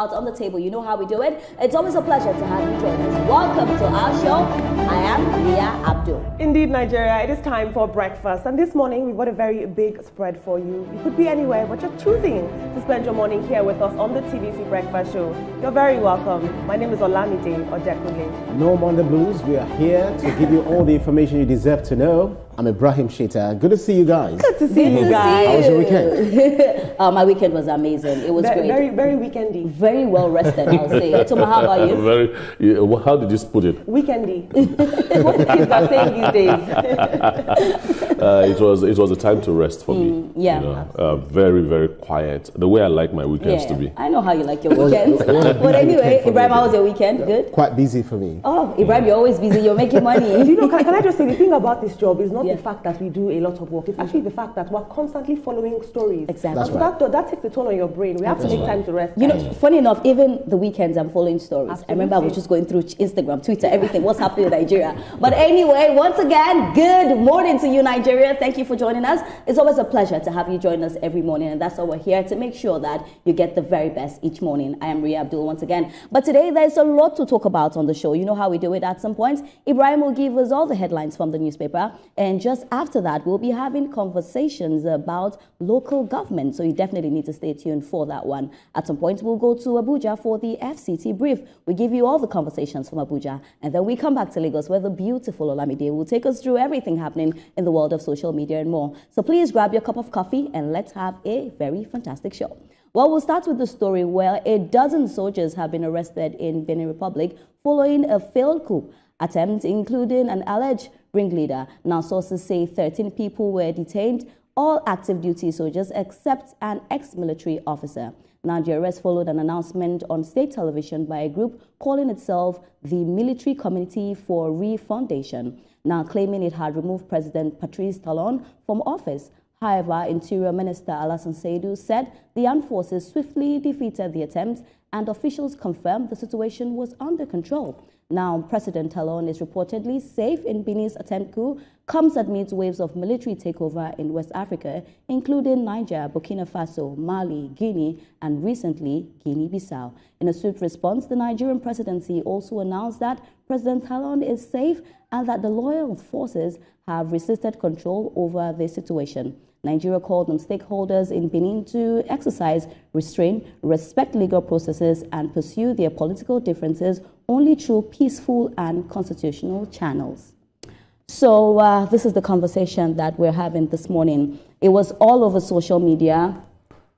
Out on the table, you know how we do it. It's always a pleasure to have you join us. Welcome to our show. I am Ria Abdul. Indeed, Nigeria, it is time for breakfast. And this morning, we've got a very big spread for you. You could be anywhere, but you're choosing to spend your morning here with us on the TVC Breakfast Show. You're very welcome. My name is Olamide Odekunle. No Monday Blues. We are here to give you all the information you deserve to know. I'm Ibrahim Shita. Good to see you guys. Good to see you guys. How was your weekend? My weekend was amazing. It was great. Very, very weekendy. Very well rested, I'll say. Toma, how about you? How did you put it? Weekendy. What the kids are saying these days. It was a time to rest for me. Yeah. You know, very, very quiet. The way I like my weekends to be. I know how you like your weekends. But anyway, Ibrahim, how was your weekend? Good? Quite busy for me. Oh, Ibrahim, you're always busy. You're making money. You know, can I just say, the thing about this job is not the fact that we do a lot of work. It's actually the fact that we're constantly following stories. Exactly. So that takes a toll on your brain. We have to make time to rest. You know, funny enough, even the weekends I'm following stories. Absolutely. I remember I was just going through Instagram, Twitter, everything, what's happening in Nigeria. But anyway, once again, good morning to you, Nigeria. Thank you for joining us. It's always a pleasure to have you join us every morning, and that's why we're here, to make sure that you get the very best each morning. I am Ria Abdul once again. But today, there's a lot to talk about on the show. You know how we do it at some point. Ibrahim will give us all the headlines from the newspaper, and just after that, we'll be having conversations about local government. So you definitely need to stay tuned for that one. At some point, we'll go to Abuja for the FCT brief. We give you all the conversations from Abuja, and then we come back to Lagos, where the beautiful Olamide will take us through everything happening in the world of social media and more. So please grab your cup of coffee and let's have a very fantastic show. Well, we'll start with the story where a dozen soldiers have been arrested in Benin Republic following a failed coup attempt, including an alleged ringleader. Now, sources say 13 people were detained, all active duty soldiers except an ex-military officer. Now, the arrest followed an announcement on state television by a group calling itself the Military Committee for Refundation, now claiming it had removed President Patrice Talon from office. However, Interior Minister Alassane Seidu said the armed forces swiftly defeated the attempt, and officials confirmed the situation was under control. Now, President Talon is reportedly safe in Benin's attempt coup, comes amid waves of military takeover in West Africa, including Niger, Burkina Faso, Mali, Guinea, and recently Guinea-Bissau. In a swift response, the Nigerian presidency also announced that President Talon is safe and that the loyal forces have resisted control over the situation. Nigeria called on stakeholders in Benin to exercise restraint, respect legal processes, and pursue their political differences only through peaceful and constitutional channels. So this is the conversation that we're having this morning. It was all over social media.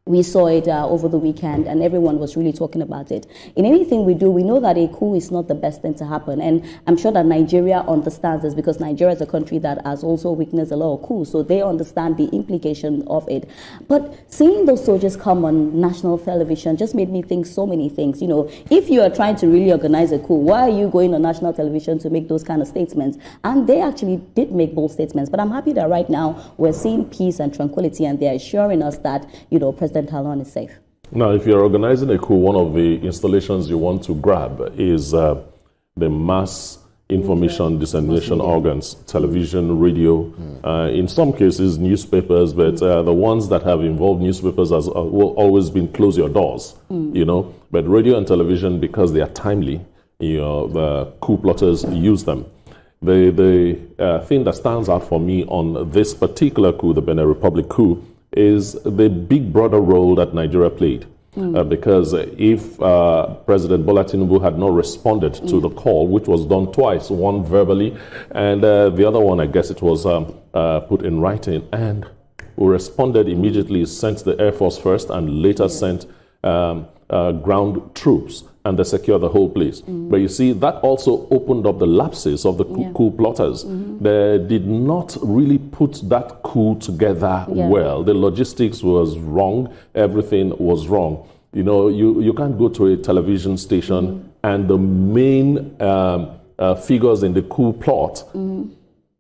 We saw it over the weekend, and everyone was really talking about it. In anything we do, we know that a coup is not the best thing to happen. And I'm sure that Nigeria understands this, because Nigeria is a country that has also witnessed a lot of coups, so they understand the implication of it. But seeing those soldiers come on national television just made me think so many things. You know, if you are trying to really organize a coup, why are you going on national television to make those kind of statements? And they actually did make bold statements. But I'm happy that right now we're seeing peace and tranquility, and they're assuring us that, you know, President Talon is safe. Now, if you're organizing a coup, one of the installations you want to grab is the mass information dissemination organs, television, radio, in some cases newspapers, but the ones that have involved newspapers has always been close your doors, you know. But radio and television, because they are timely, you know, the coup plotters use them. The thing that stands out for me on this particular coup, the Benin Republic coup, is the big brother role that Nigeria played. Because if President Bola Tinubu had not responded to the call, which was done twice, one verbally, and the other one, I guess it was put in writing, and we responded immediately, sent the Air Force first, and later sent ground troops, and they secured the whole place. But you see, that also opened up the lapses of the coup plotters. They did not really put that coup together well. The logistics was wrong. Everything was wrong. You know, you can't go to a television station and the main figures in the coup plot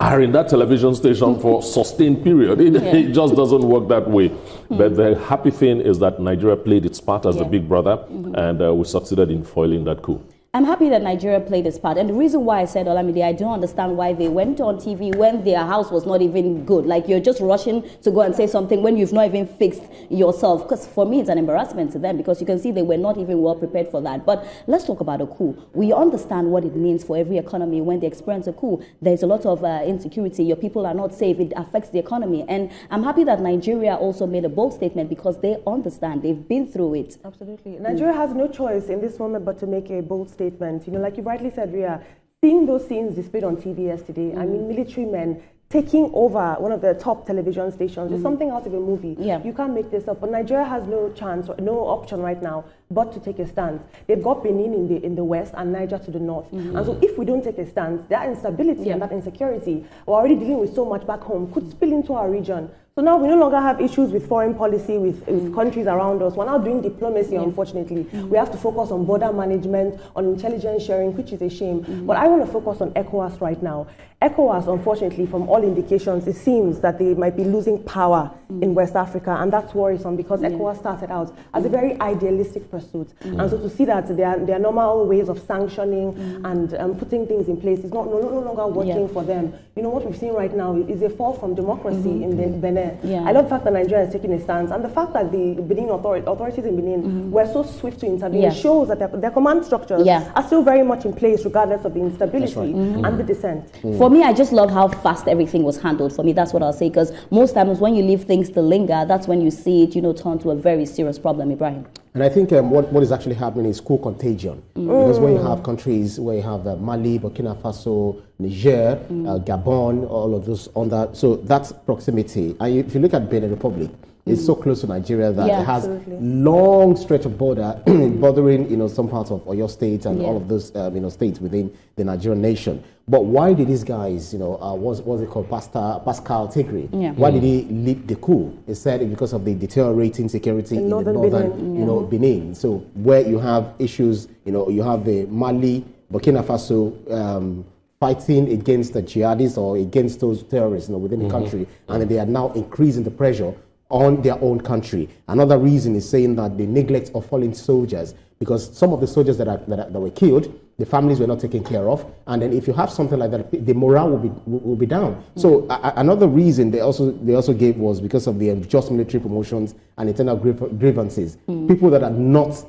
are in that television station for sustained period. It just doesn't work that way. But the happy thing is that Nigeria played its part as the big brother, and we succeeded in foiling that coup. I'm happy that Nigeria played its part. And the reason why I said Olamide, I don't understand why they went on TV when their house was not even good. Like, you're just rushing to go and say something when you've not even fixed yourself. Because for me, it's an embarrassment to them, because you can see they were not even well prepared for that. But let's talk about a coup. We understand what it means for every economy when they experience a coup. There's a lot of insecurity. Your people are not safe. It affects the economy. And I'm happy that Nigeria also made a bold statement, because they understand. They've been through it. Absolutely. Nigeria has no choice in this moment but to make a bold statement. You know, like you rightly said, Ria, seeing those scenes displayed on TV yesterday, I mean, military men taking over one of the top television stations is something out of a movie. Yeah. You can't make this up. But Nigeria has no chance, no option right now but to take a stance. They've got Benin in the west and Niger to the north. And so if we don't take a stance, that instability and that insecurity, we're already dealing with so much back home, could spill into our region. So now we no longer have issues with foreign policy, with countries around us. We're now doing diplomacy, unfortunately. We have to focus on border management, on intelligence sharing, which is a shame. But I want to focus on ECOWAS right now. ECOWAS, unfortunately, from all indications, it seems that they might be losing power in West Africa, and that's worrisome, because ECOWAS started out as a very idealistic pursuit. And so to see that their normal ways of sanctioning and putting things in place is no longer working for them. You know, what we've seen right now is a fall from democracy in Benin. I love the fact that Nigeria is taking a stance, and the fact that the Benin authorities in Benin were so swift to intervene shows that their command structures are still very much in place, regardless of the instability and the dissent. For me, I just love how fast everything was handled. For me, that's what I'll say, because most times when you leave things to linger, that's when you see it, turn to a very serious problem, Ibrahim. And I think what is actually happening is coup contagion. Because when you have countries where you have Mali, Burkina Faso, Niger, Gabon, all of those on that, so that's proximity. And if you look at Benin Republic, it's so close to Nigeria that it has long stretch of border bordering, some parts of Oyo State and all of those, states within the Nigerian nation. But why did these guys, what's it called, Pascal Tigre? Why did he lead the coup? He said it because of the deteriorating security in the northern, Benin. So where you have issues, you have the Mali, Burkina Faso fighting against the jihadists or against those terrorists, within the country, and they are now increasing the pressure on their own country. Another reason is saying that the neglect of fallen soldiers, because some of the soldiers that were killed, the families were not taken care of, and then if you have something like that, the morale will be down. So another reason they also gave was because of the just military promotions and internal grievances. People that are not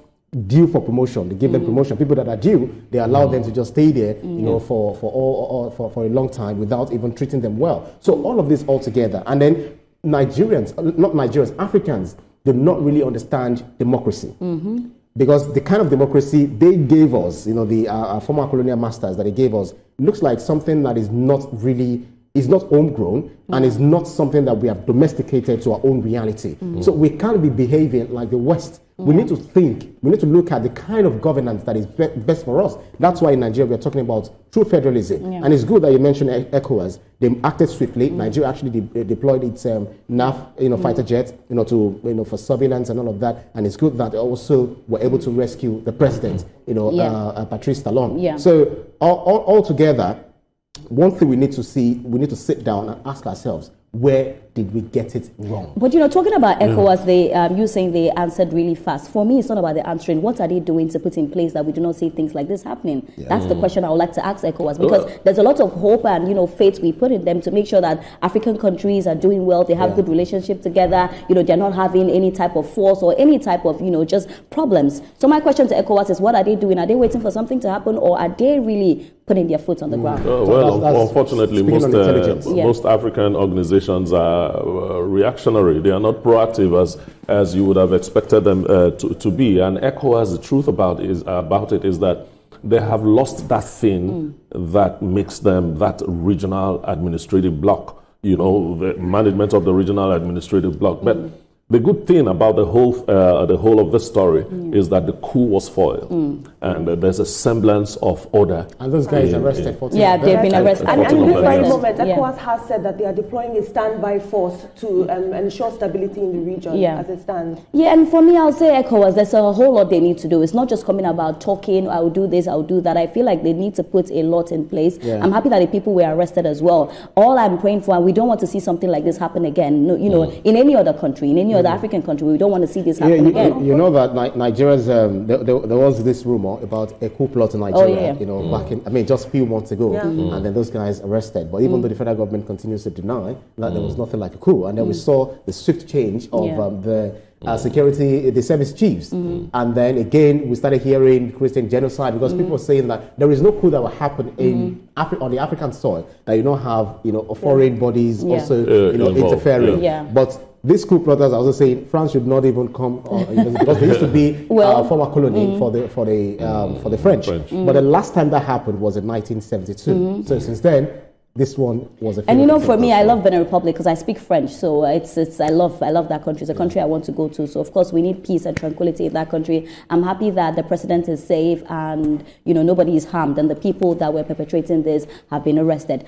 due for promotion, they give them promotion. People that are due, they allow them to just stay there, for a long time without even treating them well. So all of this all together, and then Africans do not really understand democracy. Because the kind of democracy they gave us, the former colonial masters that they gave us, looks like something that is not homegrown and is not something that we have domesticated to our own reality. So we can't be behaving like the West. We need to think, we need to look at the kind of governance that is best for us. That's why in Nigeria we are talking about true federalism. And it's good that you mentioned ECOWAS. They acted swiftly. Nigeria actually deployed its NAF, fighter jets, for surveillance and all of that. And it's good that they also were able to rescue the president, Patrice Talon. So all together, one thing we need to sit down and ask ourselves, where did we get it wrong? But talking about ECOWAS, you saying they answered really fast. For me, it's not about the answering. What are they doing to put in place that we do not see things like this happening? That's the question I would like to ask ECOWAS, because there's a lot of hope and faith we put in them to make sure that African countries are doing well. They have good relationship together. They're not having any type of force or any type of just problems. So my question to ECOWAS is, what are they doing? Are they waiting for something to happen, or are they really putting their foot on the ground? Unfortunately, most African organizations are reactionary. They are not proactive as you would have expected them to be. And ECOWAS, the truth about it is that they have lost that thing that makes them that regional administrative bloc. The management of the regional administrative bloc. But the good thing about the whole of this story is that the coup was foiled, and there's a semblance of order. And those guys arrested. They've been arrested. And in this very moment, ECOWAS has said that they are deploying a standby force to ensure stability in the region as it stands. And for me, I'll say ECOWAS, there's a whole lot they need to do. It's not just coming about talking, I'll do this, I'll do that. I feel like they need to put a lot in place. I'm happy that the people were arrested as well. All I'm praying for, and we don't want to see something like this happen again, in any other country, in any other other African country. We don't want to see this happen again. You know that Nigeria's, there was this rumor about a coup plot in Nigeria, back in, just a few months ago, and then those guys arrested. But even though the federal government continues to deny that there was nothing like a coup, and then we saw the swift change of the security, the service chiefs. And then again, we started hearing Christian genocide because people were saying that there is no coup that will happen in on the African soil, that you don't have, foreign bodies also, interfering. But these coup plotters, I was saying, France should not even come because they used to be a former colony for the French. But the last time that happened was in 1972. So since then, this one was a. And for me, I love Benin Republic because I speak French, so I love that country. It's a country I want to go to. So of course we need peace and tranquility in that country. I'm happy that the president is safe and nobody is harmed, and the people that were perpetrating this have been arrested.